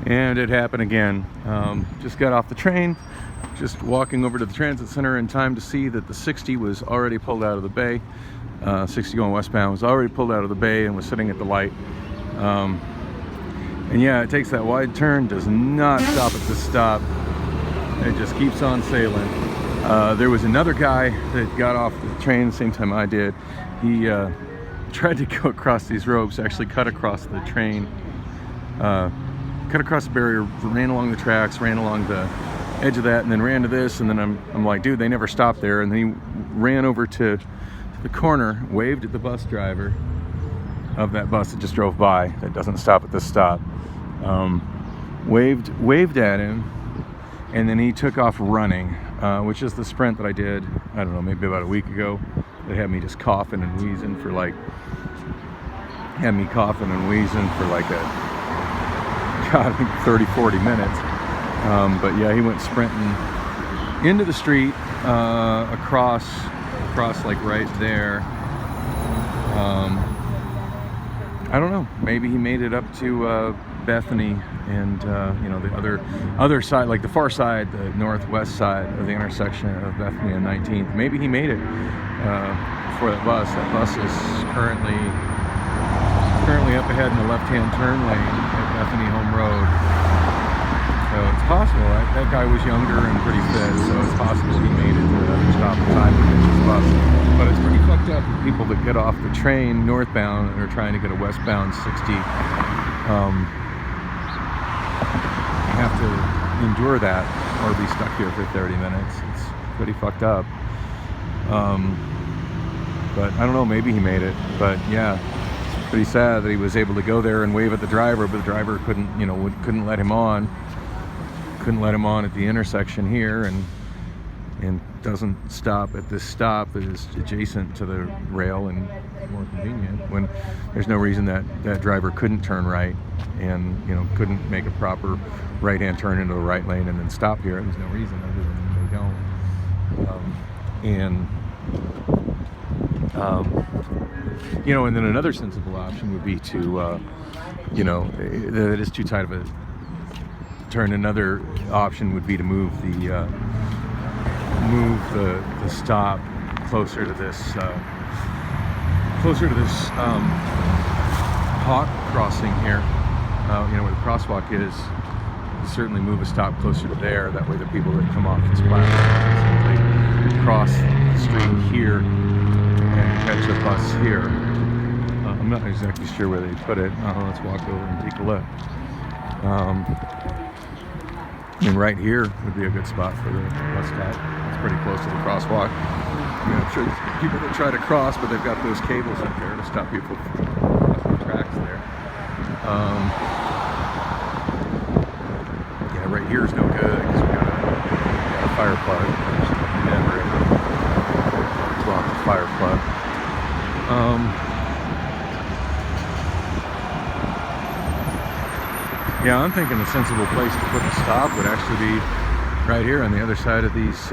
And it happened again. Just got off the train, just walking over to the transit center in time to see that the 60 was already pulled out of the bay. 60 going westbound was already pulled out of the bay and was sitting at the light. And yeah, it takes that wide turn, does not stop at the stop. It just keeps on sailing. There was another guy that got off the train the same time I did. He tried to go across these ropes, actually cut across the train, cut across the barrier, ran along the tracks, ran along the edge of that, and then ran to this. And then I'm like, dude, they never stopped there. And then he ran over to the corner, waved at the bus driver of that bus that just drove by, that doesn't stop at this stop. Waved at him, and then he took off running, which is the sprint that I did, I don't know, maybe about a week ago. They had me just coughing and wheezing for like, God, 30, 40 minutes. But yeah, he went sprinting into the street, across like right there. I don't know, maybe he made it up to Bethany and the other side, like the far side, the northwest side of the intersection of Bethany and 19th. Maybe he made it before that bus. That bus is currently up ahead in the left-hand turn lane at Bethany Home Road. So it's possible. That guy was younger and pretty fit, so it's possible he made it to the other stop in time to catch his bus. But it's pretty fucked up for people that get off the train northbound and are trying to get a westbound 60. Have to endure that or be stuck here for 30 minutes. It's pretty fucked up. But I don't know, maybe he made it. But yeah, it's pretty sad that he was able to go there and wave at the driver, but the driver couldn't let him on. Couldn't let him on at the intersection here, and doesn't stop at this stop that is adjacent to the rail and more convenient, when there's no reason that driver couldn't turn right and couldn't make a proper right-hand turn into the right lane and then stop here. There's no reason other than they don't. And then another sensible option would be to that is too tight of a turn. Another option would be to move the stop closer to this hawk crossing here, where the crosswalk is. Certainly move a stop closer to there. That way the people that come off this platform simply cross the street here and catch a bus here. I'm not exactly sure where they put it. Let's walk over and take a look. And right here would be a good spot for the bus stop. It's pretty close to the crosswalk. I'm sure there's people that try to cross, but they've got those cables up there to stop people from crossing the tracks there. Yeah, right here is no good because we got a fire plug. Block the fire plug. Yeah, I'm thinking a sensible place to put the stop would actually be right here on the other side of these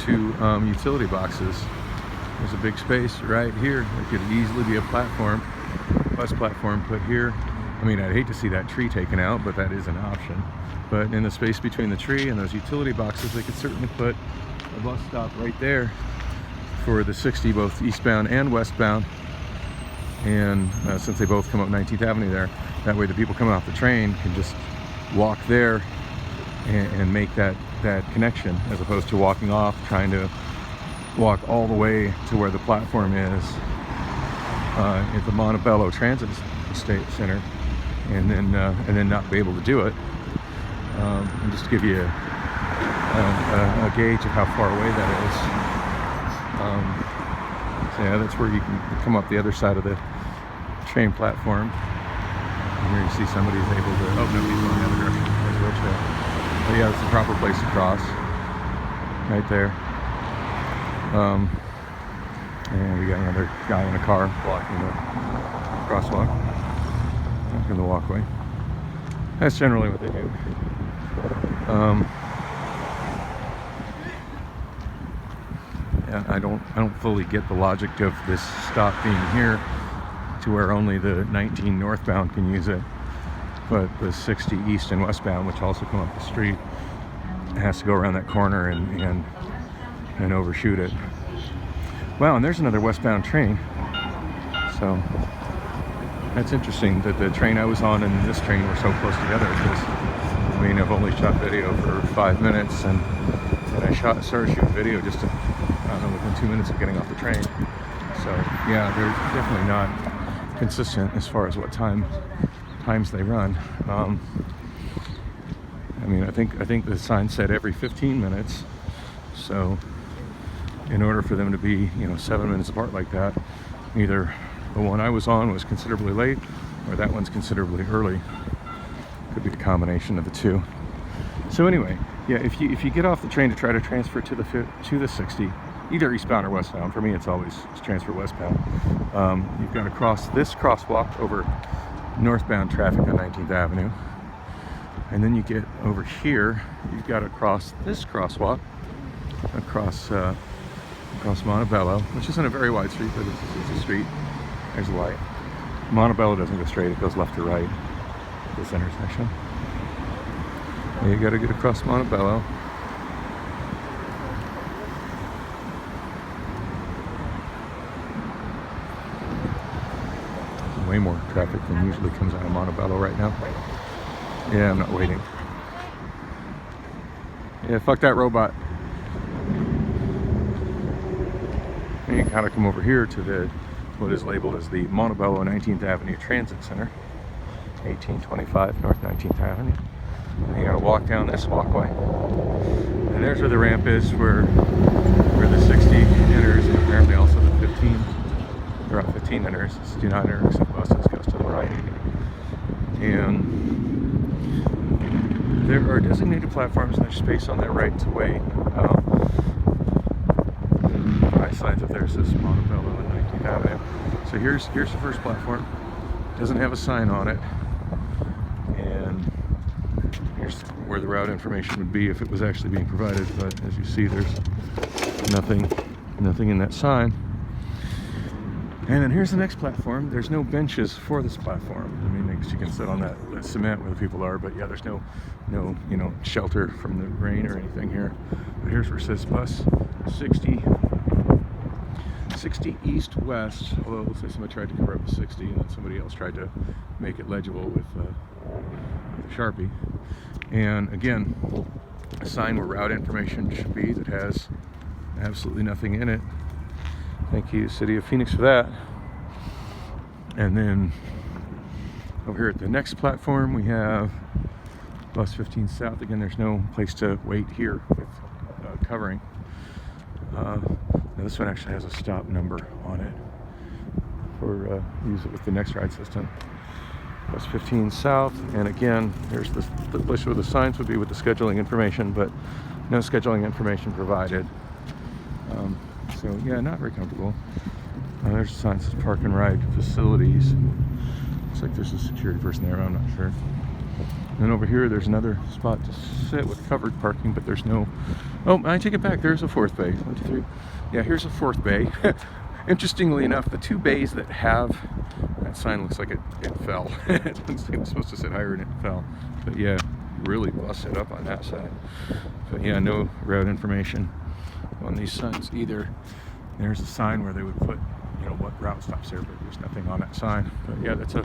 two utility boxes. There's a big space right here. There could easily be a platform, bus platform put here. I mean, I'd hate to see that tree taken out, but that is an option. But in the space between the tree and those utility boxes, they could certainly put a bus stop right there for the 60, both eastbound and westbound. And since they both come up 19th Avenue there, that way the people coming off the train can just walk there and make that connection, as opposed to walking off, trying to walk all the way to where the platform is at the Montebello Transit Center, and then not be able to do it. And just to give you a gauge of how far away that is. So yeah, that's where you can come up the other side of the train platform. And here you see somebody's able to, oh, nobody's going the other direction. There's a wheelchair. But yeah, it's the proper place to cross. Right there. And we got another guy in a car blocking the crosswalk, blocking the walkway. That's generally what they do. Yeah, I don't fully get the logic of this stop being here to where only the 19 northbound can use it. but the 60 east and westbound, which also come up the street, has to go around that corner and overshoot it. Wow, and there's another westbound train. So that's interesting that the train I was on and this train were so close together, because I mean, I've only shot video for 5 minutes, and I started shooting video just within 2 minutes of getting off the train. So yeah, they're definitely not consistent as far as what times they run. I mean, I think the sign said every 15 minutes. So in order for them to be, 7 minutes apart like that, either the one I was on was considerably late, or that one's considerably early. Could be a combination of the two. So anyway, yeah, if you get off the train to try to transfer to the 60, either eastbound or westbound, for me it's always transfer westbound, you've got to cross this crosswalk over northbound traffic on 19th Avenue, and then you get over here, you've got to cross this crosswalk across Montebello, which isn't a very wide street, but it's a street. There's a light. Montebello doesn't go straight, it goes left to right at this intersection. And you got to get across Montebello. Way more traffic than usually comes out of Montebello right now. Yeah, I'm not waiting. Yeah, fuck that robot. And you gotta come over here to what is labeled as the Montebello 19th Avenue Transit Center, 1825 North 19th Avenue. And you gotta walk down this walkway. And there's where the ramp is, where the 60 enters, and apparently also the 15. There are 15 enters. It's do not enter except buses, goes to the right. And there are designated platforms, and there's space on that right to wait. Signs up there says Montebello and 19th Avenue. So here's the first platform. Doesn't have a sign on it, and here's where the route information would be if it was actually being provided. But as you see, there's nothing in that sign. And then here's the next platform. There's no benches for this platform. I mean, I guess you can sit on that cement where the people are, but yeah, there's no shelter from the rain or anything here. But here's where it says bus 60 east west, although it looks like somebody tried to cover up the 60 and then somebody else tried to make it legible with a Sharpie. And again, a sign where route information should be that has absolutely nothing in it. Thank you, City of Phoenix, for that. And then over here at the next platform we have bus 15 south. Again, there's no place to wait here with covering. Now this one actually has a stop number on it for use it with the next ride system. Bus 15 south, and again, there's the place where the signs would be with the scheduling information, but no scheduling information provided. So yeah, not very comfortable. There's a sign that says park and ride facilities. Looks like there's a security person there, I'm not sure. And then over here, there's another spot to sit with covered parking, but there's no... Oh, I take it back. There's a fourth bay. 1, 2, 3. Yeah, here's a fourth bay. Interestingly enough, the two bays that have... That sign looks like it fell. It looks like it was supposed to sit higher and it fell. But yeah, really busted up on that side. But yeah, no route information on these signs either. There's a sign where they would put, what route stops there, but there's nothing on that sign. But yeah, there's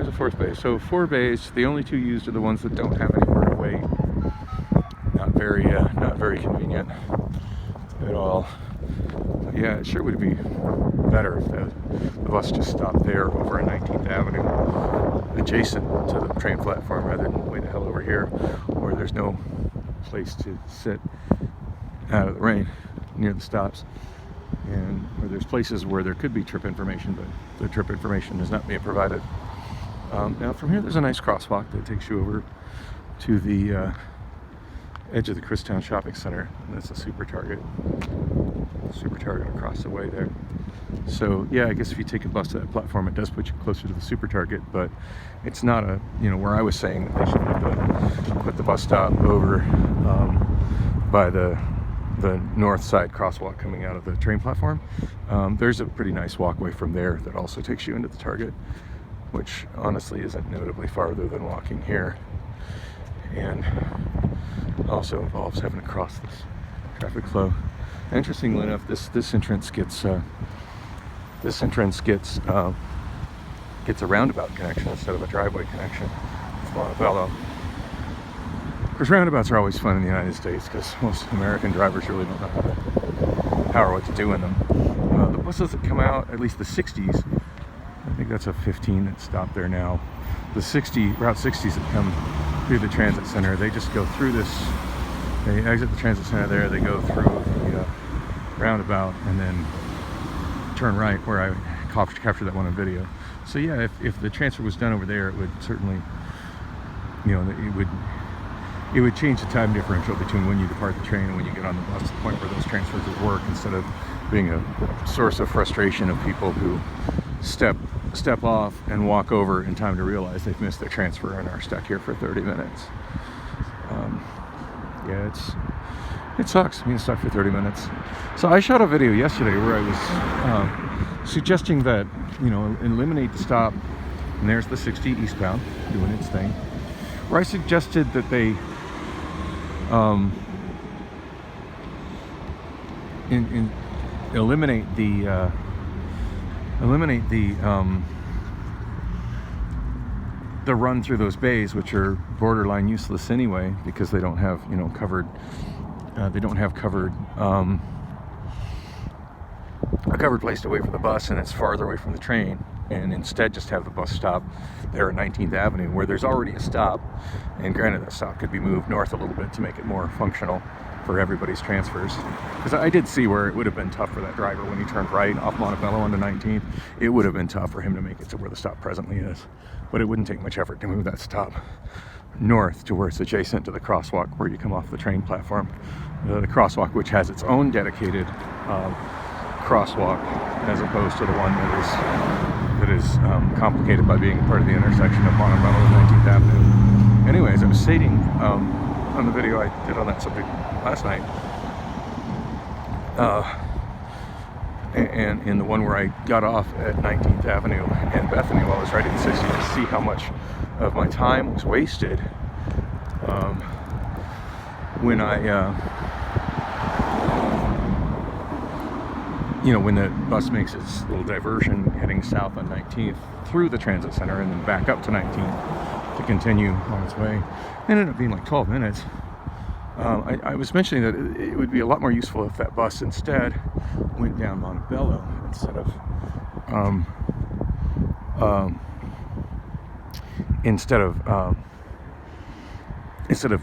a fourth bay. So 4 bays. The only 2 used are the ones that don't have anywhere to wait. Not very convenient at all. But yeah, it sure would be better if the bus just stopped there over on 19th Avenue, adjacent to the train platform, rather than way the hell over here, where there's no place to sit out of the rain near the stops. And where there's places where there could be trip information, but the trip information is not being provided. Now from here there's a nice crosswalk that takes you over to the edge of the ChrisTown shopping center, and that's a super target across the way there. So yeah, I guess if you take a bus to that platform, it does put you closer to the super target, but it's not a, where I was saying that they should put the bus stop over by the north side crosswalk coming out of the train platform. There's a pretty nice walkway from there that also takes you into the target. which honestly isn't notably farther than walking here, and also involves having to cross this traffic flow. Interestingly enough, this entrance gets a roundabout connection instead of a driveway connection. It's Montebello. Of course, roundabouts are always fun in the United States because most American drivers really don't know how or what to do in them. The buses that come out, at least the 60s, I think that's a 15 that stopped there now. The Route 60s that come through the transit center, they just go through this. They exit the transit center there, they go through the roundabout and then turn right, where I captured that one on video. So yeah, if the transfer was done over there, it would certainly, it would change the time differential between when you depart the train and when you get on the bus, to the point where those transfers would work, instead of being a source of frustration of people who step off and walk over in time to realize they've missed their transfer and are stuck here for 30 minutes. Yeah, it sucks being stuck for 30 minutes. So I shot a video yesterday where I was suggesting that, eliminate the stop, and there's the 60 eastbound doing its thing, where I suggested that they eliminate the run through those bays, which are borderline useless anyway, because they don't have covered a covered place to wait for the bus, and it's farther away from the train, and instead just have the bus stop there at 19th Avenue, where there's already a stop. And granted, that stop could be moved north a little bit to make it more functional for everybody's transfers, because I did see where it would have been tough for that driver when he turned right off Montebello onto 19th. It would have been tough for him to make it to where the stop presently is, but it wouldn't take much effort to move that stop north to where it's adjacent to the crosswalk where you come off the train platform. The crosswalk, which has its own dedicated crosswalk, as opposed to the one that is complicated by being part of the intersection of Montebello and 19th Avenue. Anyways, I was stating on the video I did on that subject last night, and in the one where I got off at 19th Avenue and Bethany while I was riding the 60, to see how much of my time was wasted when when the bus makes its little diversion heading south on 19th through the transit center and then back up to 19th to continue on its way. It ended up being like 12 minutes. I was mentioning that it would be a lot more useful if that bus instead went down Montebello instead of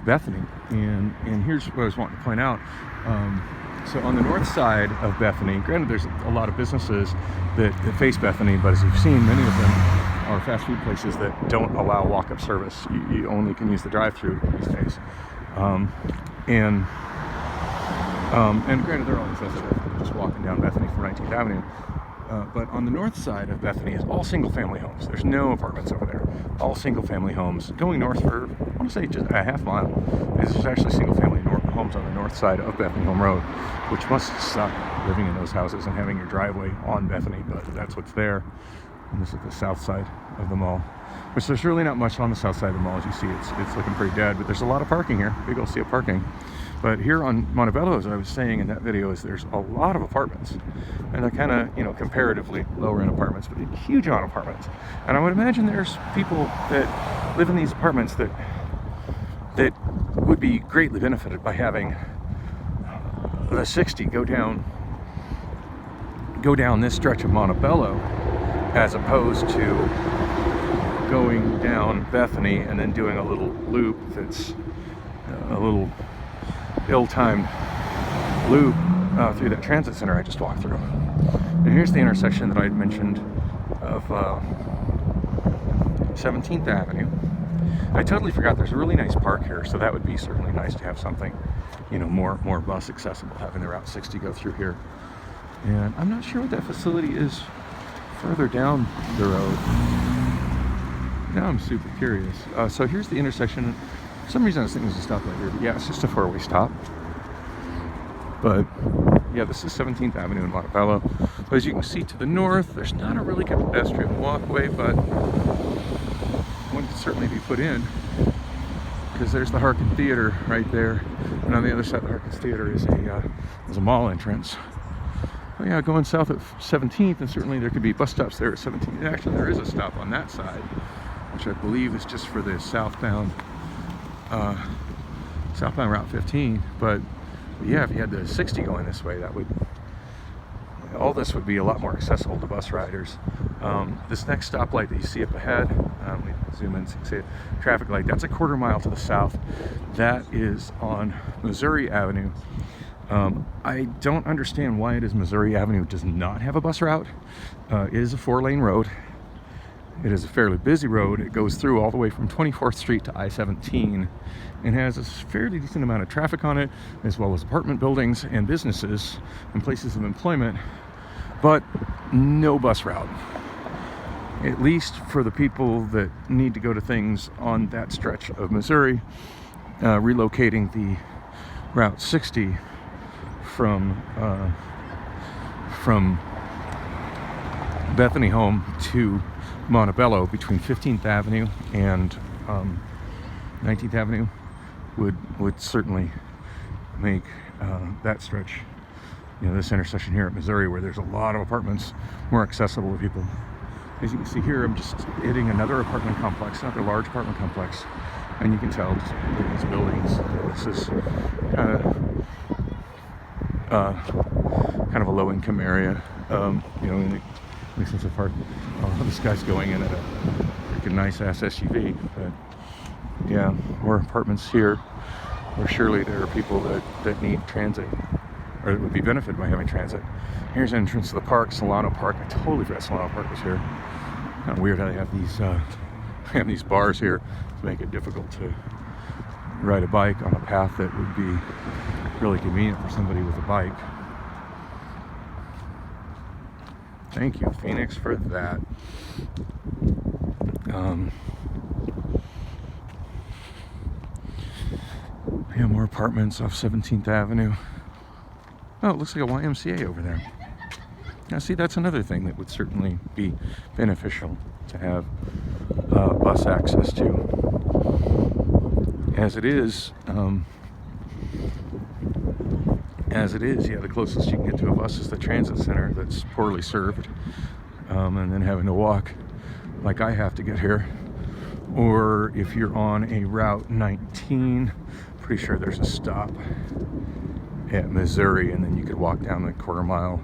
Bethany. And here's what I was wanting to point out. So on the north side of Bethany, granted there's a lot of businesses that face Bethany, but as you've seen, many of them are fast food places that don't allow walk-up service. You only can use the drive-through these days. And granted, they're all accessible, just walking down Bethany from 19th Avenue. But on the north side of Bethany is all single-family homes. There's no apartments over there. All single-family homes. Going north for, I want to say, just a half mile, there's actually single-family homes on the north side of Bethany Home Road, which must suck, living in those houses and having your driveway on Bethany, but that's what's there. And this is the south side of the mall, which there's really not much on the south side of the mall. As you see, it's looking pretty dead, but there's a lot of parking here, big old sea of parking. But here on Montebello, as I was saying in that video, is there's a lot of apartments, and they're kind of, comparatively lower end apartments, but a huge amount of apartments. And I would imagine there's people that live in these apartments that would be greatly benefited by having the 60 go down this stretch of Montebello, as opposed to going down Bethany and then doing a little loop that's a little ill-timed loop through that transit center I just walked through. And here's the intersection that I had mentioned of 17th Avenue. I totally forgot there's a really nice park here, so that would be certainly nice to have something, more bus accessible, having the Route 60 go through here. And I'm not sure what that facility is further down the road. Now I'm super curious. So here's the intersection. For some reason I was thinking it was a stoplight here, but yeah, it's just a four-way stop. But Yeah, this is 17th Avenue in Montebello. So as you can see to the north, there's not a really good pedestrian walkway, but one can certainly be put in, because there's the Harkin Theater right there, and on the other side of the Harkin Theater is a mall entrance. Oh yeah, going south of 17th, and certainly there could be bus stops there at 17th. Actually, there is a stop on that side, which I believe is just for the southbound Route 15. But yeah, if you had the 60 going this way, all this would be a lot more accessible to bus riders. This next stoplight that you see up ahead, we zoom in so you can see it, traffic light, that's a quarter mile to the south. That is on Missouri Avenue. I don't understand why it is Missouri Avenue does not have a bus route. It is a 4-lane road. It is a fairly busy road. It goes through all the way from 24th Street to I-17 and has a fairly decent amount of traffic on it, as well as apartment buildings and businesses and places of employment, but no bus route. At least for the people that need to go to things on that stretch of Missouri. Relocating the Route 60 from Bethany home to Montebello between 15th Avenue and 19th Avenue would certainly make that stretch, this intersection here at Missouri, where there's a lot of apartments, more accessible to people. As you can see here, I'm just hitting another apartment complex, another large apartment complex, and you can tell just look at these buildings. This is kind of a low-income area, in the sense of part. Oh, this guy's going in at a freaking nice-ass SUV, but yeah, more apartments here, where surely there are people that need transit, or that would be benefited by having transit. Here's the entrance to the park, Solano Park. I totally forgot Solano Park was here. Kind of weird how they have these bars here to make it difficult to ride a bike on a path that would be really convenient for somebody with a bike. Thank you, Phoenix, for that. Yeah, more apartments off 17th Avenue. Oh, it looks like a YMCA over there. Now, see, that's another thing that would certainly be beneficial to have bus access to. As it is, yeah, the closest you can get to a bus is the transit center that's poorly served, and then having to walk like I have to get here. Or if you're on a Route 19, pretty sure there's a stop at Missouri, and then you could walk down the quarter mile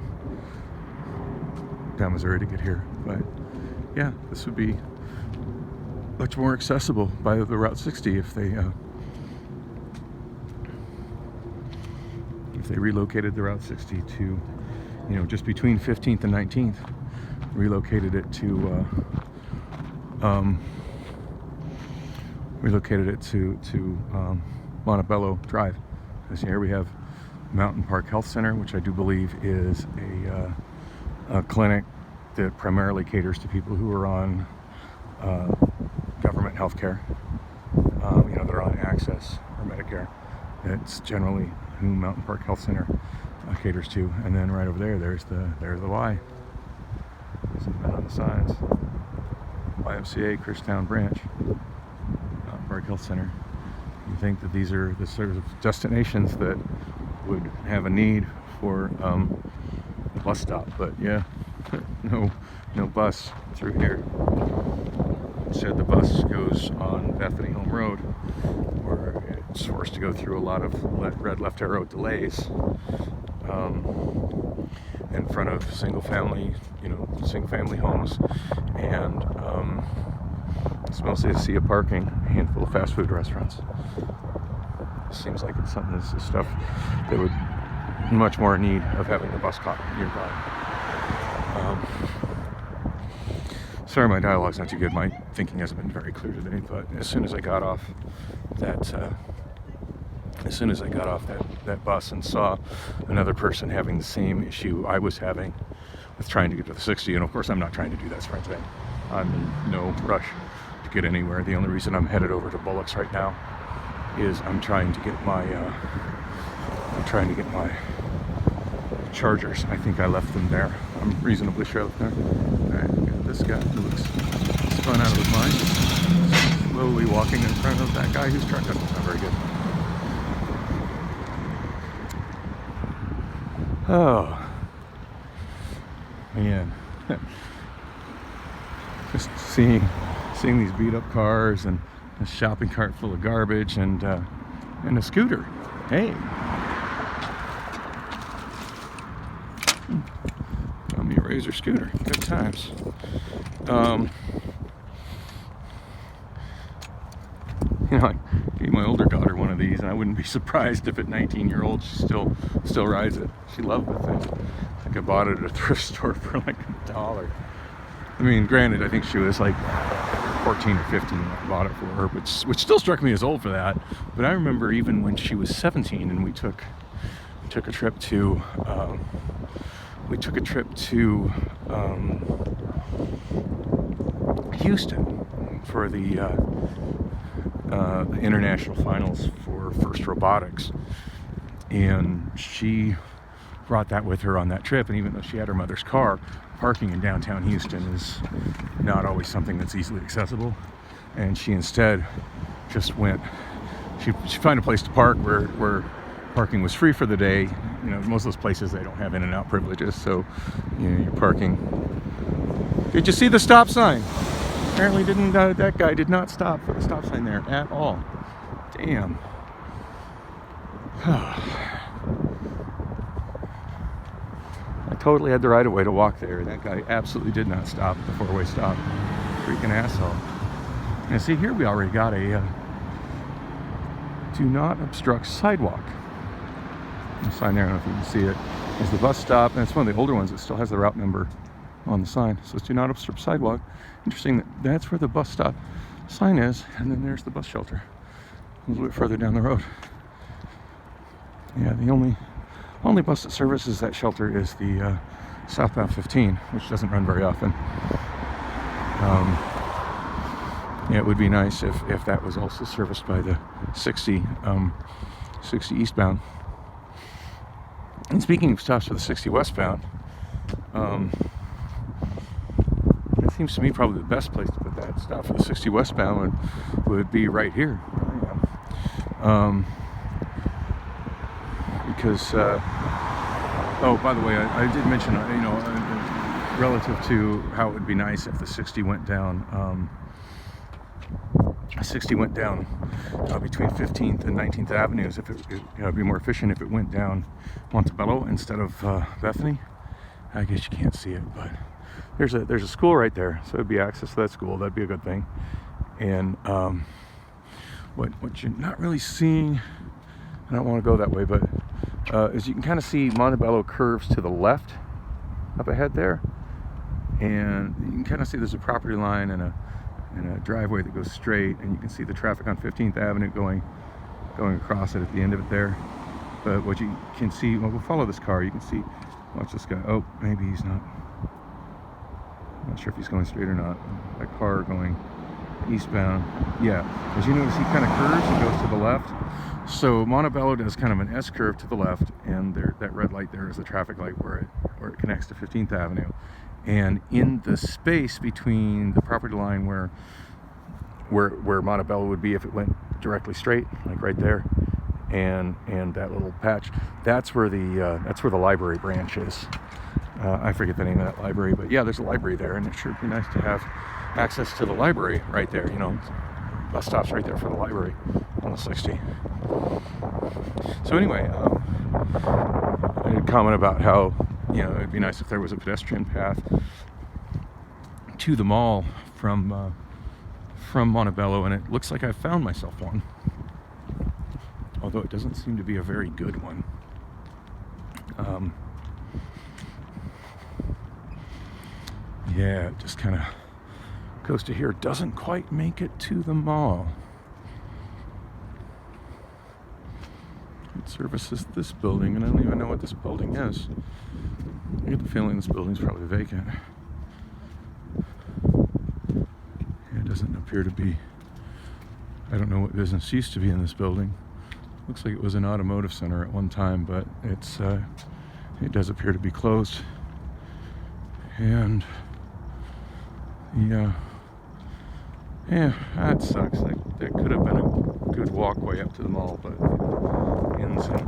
down Missouri to get here. But yeah, this would be much more accessible by the Route 60 if they relocated the Route 60 to, just between 15th and 19th, relocated it to Montebello Drive. Because here we have Mountain Park Health Center, which I do believe is a clinic that primarily caters to people who are on government health care, they're on Access or Medicare. That's generally who Mountain Park Health Center caters to. And then right over there's the Y. Isn't that on the sides? YMCA ChrisTown branch, Mountain Park Health Center. You think that these are the sort of destinations that would have a need for a bus stop, but yeah, no bus through here. Instead, the bus goes on Bethany Home Road, where it's forced to go through a lot of red left arrow delays in front of single family homes, and it's mostly to see a parking, a handful of fast food restaurants. Seems like it's something, this is stuff that would much more in need of having a bus stop nearby. Sorry, my dialogue's not too good. My thinking hasn't been very clear today, but as soon as I got off that bus and saw another person having the same issue I was having with trying to get to the 60, and of course I'm not trying to do that sprint today. I'm in no rush to get anywhere. The only reason I'm headed over to Bullock's right now is I'm trying to get my chargers. I think I left them there. I'm reasonably sure I left them there. Alright, we got this guy who looks spun out of his mind. Slowly walking in front of that guy whose truck doesn't sound very good. Oh, man. Just seeing these beat up cars and a shopping cart full of garbage and a scooter. Hey. Got me a Razor scooter. Good times. You know, I gave my older daughter one of these, and I wouldn't be surprised if at 19-year-old she still rides it. She loved the thing. I think I bought it at a thrift store for like $1. I mean, granted, I think she was like 14 or 15 when I bought it for her, which still struck me as old for that. But I remember even when she was 17, and we took a trip to Houston for the international finals for FIRST Robotics, and she brought that with her on that trip. And even though she had her mother's car, parking in downtown Houston is not always something that's easily accessible, and she instead just went, she found a place to park where parking was free for the day. You know, most of those places, they don't have in and out privileges, so you know, you're parking. Did you see the stop sign? Apparently didn't, that guy did not stop for the stop sign there at all. Damn. I totally had the right of way to walk there. That guy absolutely did not stop at the four-way stop. Freaking asshole. And see, here we already got a do not obstruct sidewalk. The sign there, I don't know if you can see it. There's the bus stop, and it's one of the older ones that still has the route number on the sign. So it's do not obstruct sidewalk. Interesting that that's where the bus stop sign is, and then there's the bus shelter a little bit further down the road. Yeah, the only bus that services that shelter is the southbound 15, which doesn't run very often. Yeah, it would be nice if that was also serviced by the 60 eastbound. And speaking of stops for the 60 westbound, it seems to me probably the best place to put that stop for the 60 westbound would be right here. Because, oh, by the way, I did mention, you know, relative to how it would be nice if the 60 went down, between 15th and 19th Avenues. If it would be more efficient if it went down Montebello instead of Bethany. I guess you can't see it, but there's a school right there, so it'd be access to that school. That'd be a good thing. And what you're not really seeing, I don't want to go that way, but is you can kind of see Montebello curves to the left up ahead there, and you can kind of see there's a property line and a driveway that goes straight, and you can see the traffic on 15th Avenue going across it at the end of it there. But what you can see, well, we'll follow this car. You can see, watch this guy. Oh, maybe he's not. I'm not sure if he's going straight or not. That car going eastbound. Yeah, as you notice, he kind of curves and goes to the left. So Montebello does kind of an S curve to the left, and that red light there is the traffic light where it connects to 15th Avenue. And in the space between the property line where Montebello would be if it went directly straight, like right there, and that little patch, that's where the library branch is. I forget the name of that library, but yeah, there's a library there, and it sure would be nice to have access to the library right there. You know, bus stops right there for the library on the 60. So anyway, I had a comment about how, you know, it'd be nice if there was a pedestrian path to the mall from Montebello, and it looks like I've found myself one, although it doesn't seem to be a very good one. Yeah, it just kind of goes to here, doesn't quite make it to the mall. It services this building, and I don't even know what this building is. I get the feeling this building's probably vacant. It doesn't appear to be. I don't know what business used to be in this building. Looks like it was an automotive center at one time, but it's it does appear to be closed. And yeah, that sucks. That could have been a good walkway up to the mall, but it ends in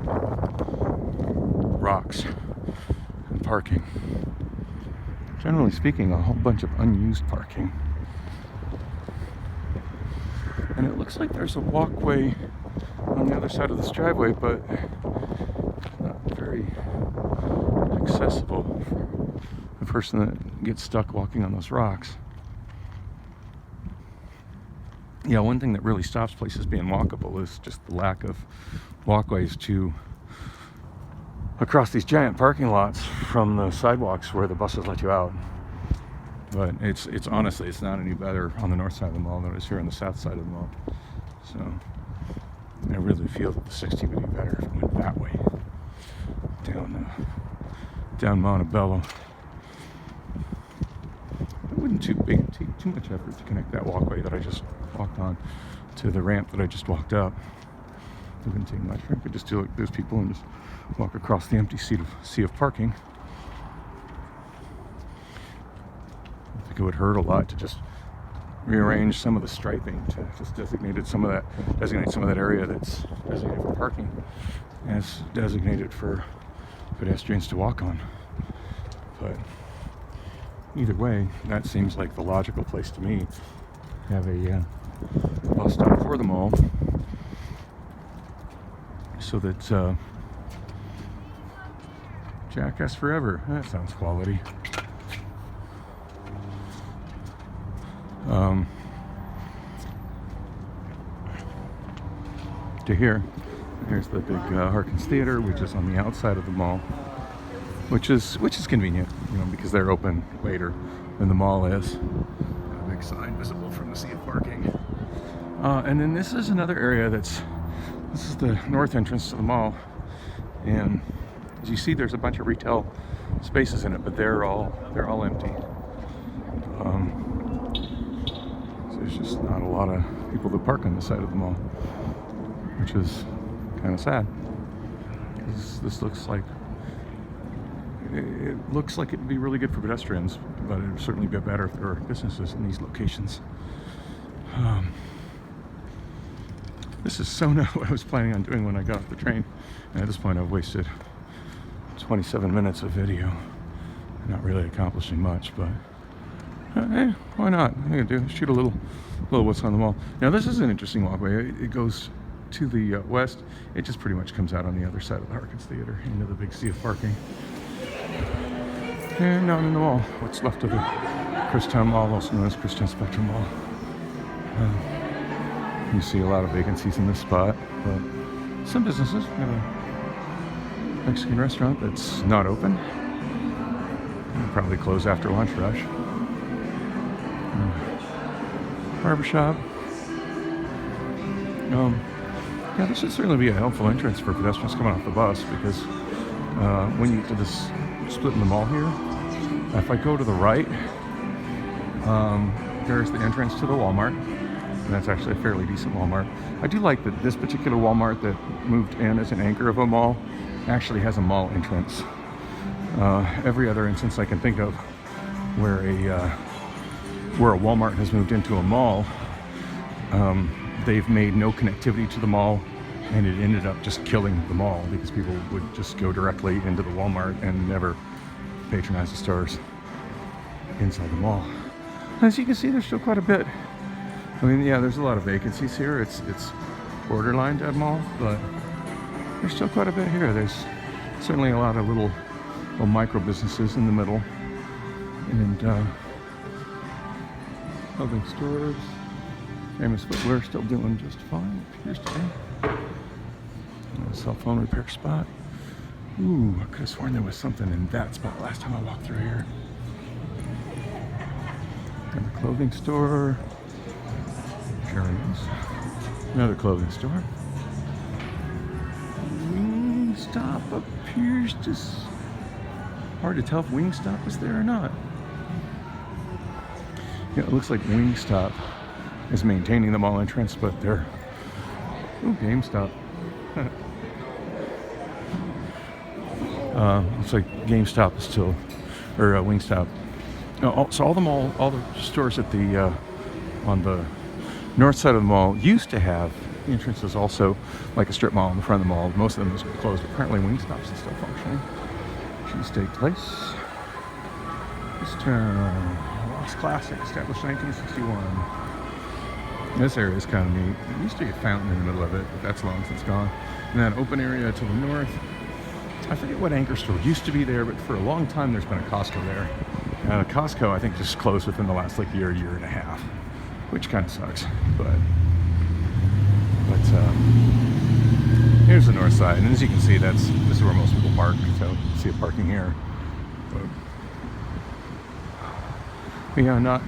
rocks and parking. Generally speaking, a whole bunch of unused parking. And it looks like there's a walkway on the other side of this driveway, but not very accessible for the person that gets stuck walking on those rocks. Yeah, one thing that really stops places being walkable is just the lack of walkways to across these giant parking lots from the sidewalks where the buses let you out. But it's honestly, it's not any better on the north side of the mall than it is here on the south side of the mall. So I really feel that the 60 would be better if it went that way, down Montebello. It wouldn't take too much effort to connect that walkway that I just walked on to the ramp that I just walked up. It wouldn't take much. I could just do like those people and just walk across the empty sea of parking. I think it would hurt a lot to just rearrange some of the striping to just designate some of that area that's designated for parking as designated for pedestrians to walk on. But either way, that seems like the logical place to me. Have a bus stop for the mall so that Jackass Forever. That sounds quality. To here, here's the big Harkins Theater, which is on the outside of the mall, which is convenient, because they're open later than the mall is. A big sign visible from the sea of parking. And then this is another area this is the north entrance to the mall, and as you see, there's a bunch of retail spaces in it, but they're all empty. So there's just not a lot of people that park on the side of the mall, which is kind of sad. This looks like it'd be really good for pedestrians, but it would certainly be better if there were businesses in these locations. This is so not what I was planning on doing when I got off the train, and at this point I've wasted 27 minutes of video, not really accomplishing much, but hey, why not? I'm gonna shoot a little what's on the mall. Now this is an interesting walkway. It goes to the west. It just pretty much comes out on the other side of the Harkins Theater into the big sea of parking. And down in the mall, what's left of the ChrisTown Mall, also known as ChrisTown Spectrum Mall. You see a lot of vacancies in this spot, but some businesses. We have a Mexican restaurant that's not open. It'll probably close after lunch rush. Barbershop. Yeah, this should certainly be a helpful entrance for pedestrians coming off the bus, because when you get to this split in the mall here, if I go to the right, there's the entrance to the Walmart, and that's actually a fairly decent Walmart. I do like that this particular Walmart that moved in as an anchor of a mall actually has a mall entrance. Every other instance I can think of where a Walmart has moved into a mall, they've made no connectivity to the mall, and it ended up just killing the mall because people would just go directly into the Walmart and never patronize the stores inside the mall. As you can see, there's still quite a bit. I mean, yeah, there's a lot of vacancies here. It's borderline dead mall, but there's still quite a bit here. There's certainly a lot of little micro businesses in the middle, and clothing stores. Famous Footwear still doing just fine, it appears to be. A cell phone repair spot. Ooh, I could have sworn there was something in that spot last time I walked through here. And a clothing store. Jeremy's. Another clothing store. Wingstop appears to... Hard to tell if Wingstop is there or not. Yeah, it looks like Wingstop is maintaining the mall entrance, but they're... Ooh, GameStop. Looks like GameStop is still, or Wingstop. No, so all the stores at the on the north side of the mall used to have entrances also like a strip mall in the front of the mall. Most of them is closed. Apparently Wingstop's is still functioning. Cheesesteak Place. ChrisTown. Lost Classic, established 1961. This area is kind of neat. There used to be a fountain in the middle of it, but that's long since gone. And that open area to the north, I forget what anchor store used to be there, but for a long time there's been a Costco there. Costco, I think, just closed within the last like year and a half, which kind of sucks. But here's the north side, and as you can see, this is where most people park. So you see it parking here. But yeah, not.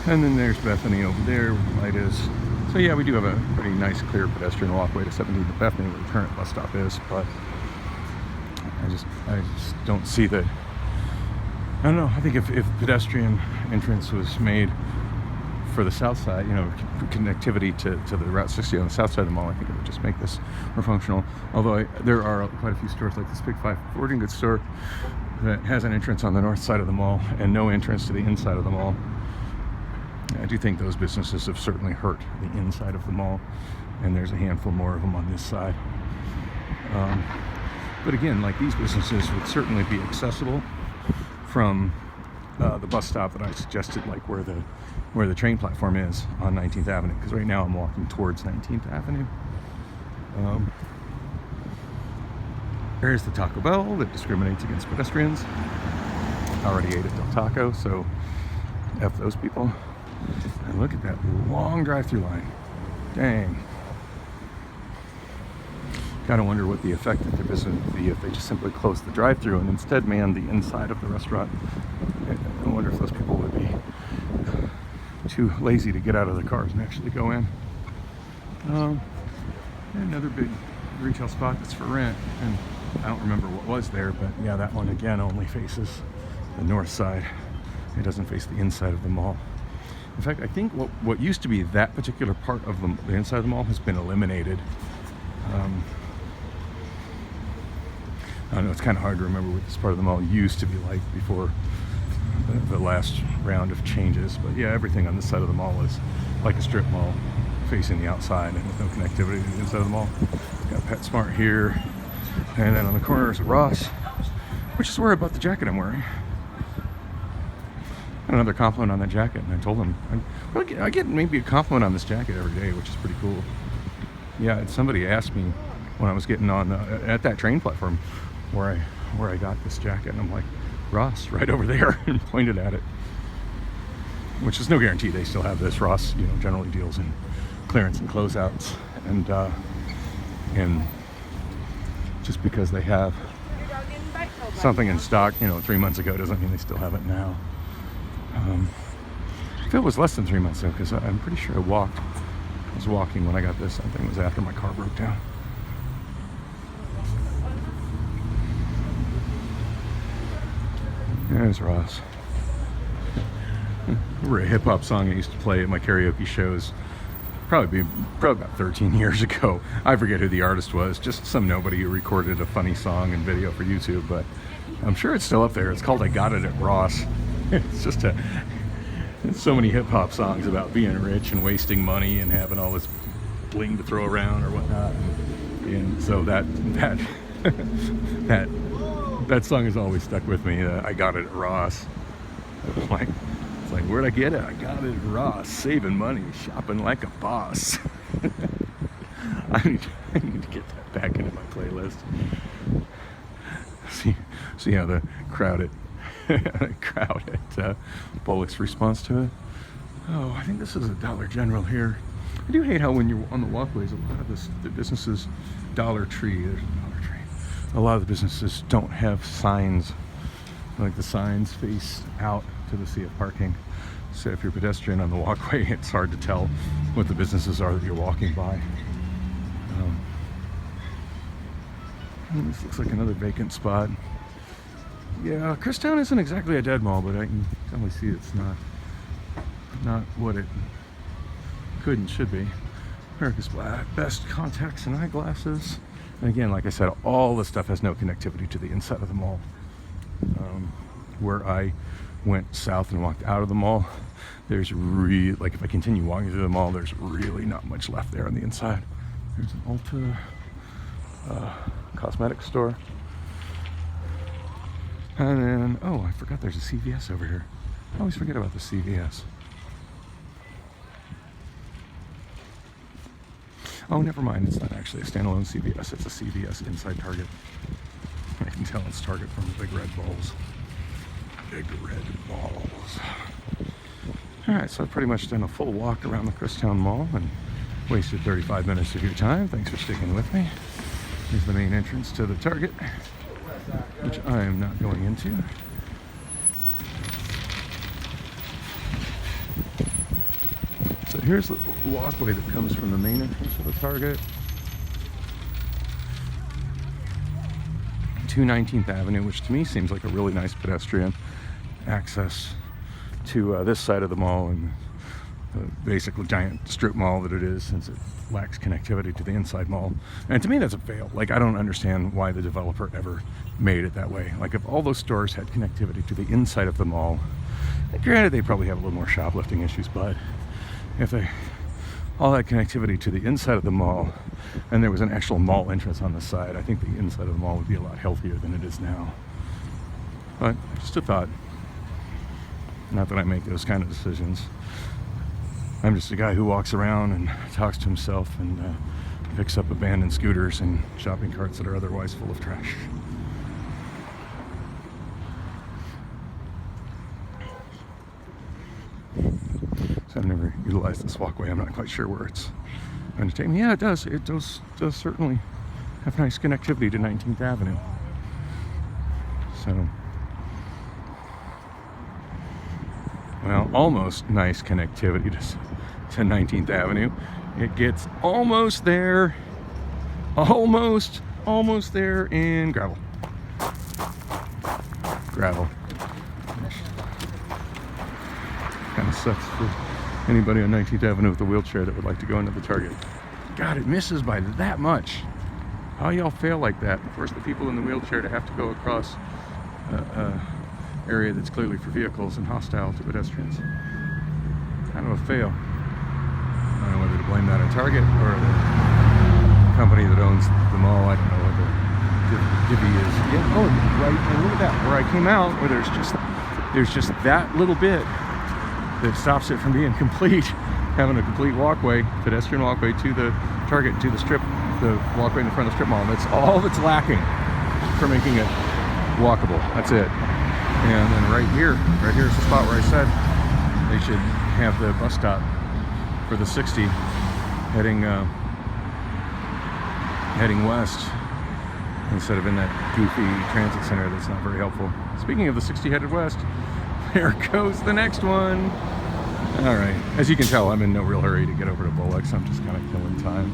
And then there's Bethany over there where the light is. So yeah, we do have a pretty nice, clear pedestrian walkway to 17th and Bethany, where the current bus stop is. But I just don't see that. I don't know. I think if pedestrian entrance was made for the south side, you know, connectivity to the Route 60 on the south side of the mall, I think it would just make this more functional. Although there are quite a few stores, like this Big 5 Sporting Goods store, that has an entrance on the north side of the mall and no entrance to the inside of the mall. I do think those businesses have certainly hurt the inside of the mall, and there's a handful more of them on this side. But again, like, these businesses would certainly be accessible from the bus stop that I suggested, like where the train platform is on 19th Avenue, because right now I'm walking towards 19th Avenue. There's the Taco Bell that discriminates against pedestrians. I already ate at Del Taco, so F those people. And look at that long drive-through line. Dang. Kind of wonder what the effect of their business would be if they just simply closed the drive-through and instead manned the inside of the restaurant. I wonder if those people would be too lazy to get out of their cars and actually go in. Another big retail spot that's for rent, and I don't remember what was there, but yeah, that one again only faces the north side. It doesn't face the inside of the mall. In fact, I think what used to be that particular part of the inside of the mall has been eliminated. I don't know, it's kind of hard to remember what this part of the mall used to be like before the last round of changes. But yeah, everything on this side of the mall is like a strip mall facing the outside and with no connectivity to the inside of the mall. Got PetSmart here, and then on the corner is Ross, which is where I bought the jacket I'm wearing. Got another compliment on that jacket, and I told him I get maybe a compliment on this jacket every day, which is pretty cool. Yeah, somebody asked me when I was getting on at that train platform where I got this jacket, and I'm like, Ross, right over there, and pointed at it. Which is no guarantee they still have this. Ross, you know, generally deals in clearance and closeouts, and just because they have something in stock, you know, 3 months ago doesn't mean they still have it now. If it was less than 3 months ago, because I'm pretty sure I was walking when I got this. I think it was after my car broke down. There's Ross. Remember a hip-hop song I used to play at my karaoke shows probably about 13 years ago. I forget who the artist was, just some nobody who recorded a funny song and video for YouTube, but I'm sure it's still up there. It's called I Got It at Ross. It's just it's so many hip-hop songs about being rich and wasting money and having all this bling to throw around or whatnot, and so that song has always stuck with me. I got it at Ross. It's like, where'd I get it? I got it at Ross. Saving money, shopping like a boss. I need to get that back into my playlist. See how the crowd at Bullock's response to it. Oh, I think this is a Dollar General here. I do hate how when you're on the walkways, a lot of the businesses, Dollar Tree, there's a Dollar Tree. A lot of the businesses don't have signs. Like the signs face out to the sea of parking. So if you're a pedestrian on the walkway, it's hard to tell what the businesses are that you're walking by. This looks like another vacant spot. Yeah, ChrisTown isn't exactly a dead mall, but I can definitely see it's not what it could and should be. America's Best contacts and eyeglasses. And again, like I said, all this stuff has no connectivity to the inside of the mall. Where I went south and walked out of the mall, there's really, like if I continue walking through the mall, there's really not much left there on the inside. There's an Ulta cosmetic store. And then, oh, I forgot there's a CVS over here. I always forget about the CVS. Oh, never mind. It's not actually a standalone CVS. It's a CVS inside Target. I can tell it's Target from the big red balls. Big red balls. All right, so I've pretty much done a full walk around the ChrisTown Mall and wasted 35 minutes of your time. Thanks for sticking with me. Here's the main entrance to the Target, which I am not going into. So here's the walkway that comes from the main entrance of the Target to 19th Avenue, which to me seems like a really nice pedestrian access to this side of the mall and the basically giant strip mall that it is, since it lacks connectivity to the inside mall. And to me that's a fail. Like, I don't understand why the developer ever made it that way. Like, if all those stores had connectivity to the inside of the mall, granted they probably have a little more shoplifting issues, but if they all that connectivity to the inside of the mall and there was an actual mall entrance on the side, I think the inside of the mall would be a lot healthier than it is now. But just a thought. Not that I make those kind of decisions. I'm just a guy who walks around and talks to himself and picks up abandoned scooters and shopping carts that are otherwise full of trash. So I've never utilized this walkway. I'm not quite sure where it's going to take me. Yeah, it does. It does certainly have nice connectivity to 19th Avenue. So, well, almost nice connectivity to 19th Avenue. It gets almost there, almost there in gravel. Kind of sucks for anybody on 19th Avenue with a wheelchair that would like to go into the Target. God, it misses by that much. How y'all fail like that? Force the people in the wheelchair to have to go across area that's clearly for vehicles and hostile to pedestrians. Kind of a fail. I don't know whether to blame that on Target or the company that owns the mall. I don't know what the divvy is. Yeah, oh, right, and look at that. Where I came out, where there's just that little bit that stops it from being complete, having a complete walkway, pedestrian walkway to the Target, to the strip, the walkway in the front of the strip mall. That's all that's lacking for making it walkable. That's it. And then right here is the spot where I said they should have the bus stop for the 60 heading west, instead of in that goofy transit center that's not very helpful. Speaking of the 60 headed west, there goes the next one. All right, as you can tell, I'm in no real hurry to get over to Bullocks. I'm just kind of killing time.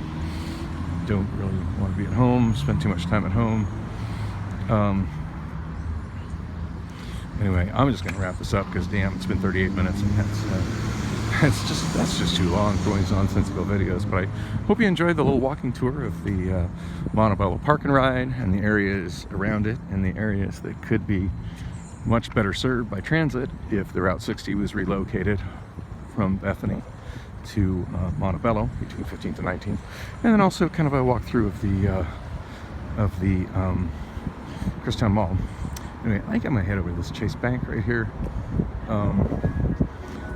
Don't really want to be at home, spend too much time at home. Anyway, I'm just going to wrap this up because damn, it's been 38 minutes and that's just too long for these nonsensical videos. But I hope you enjoyed the little walking tour of the Montebello Park and Ride and the areas around it, and the areas that could be much better served by transit if the Route 60 was relocated from Bethany to Montebello between 15th and 19th, and then also kind of a walkthrough of the ChrisTown Mall. Anyway, I think I'm gonna head over to this Chase Bank right here,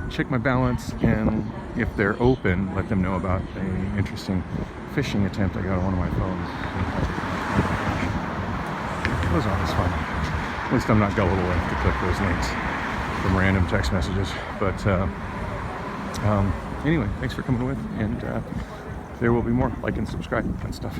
check my balance, and if they're open, let them know about an interesting phishing attempt I got on one of my phones. It was always fun. At least I'm not gullible enough to click those links from random text messages. But anyway, thanks for coming with, and there will be more. Like and subscribe and stuff.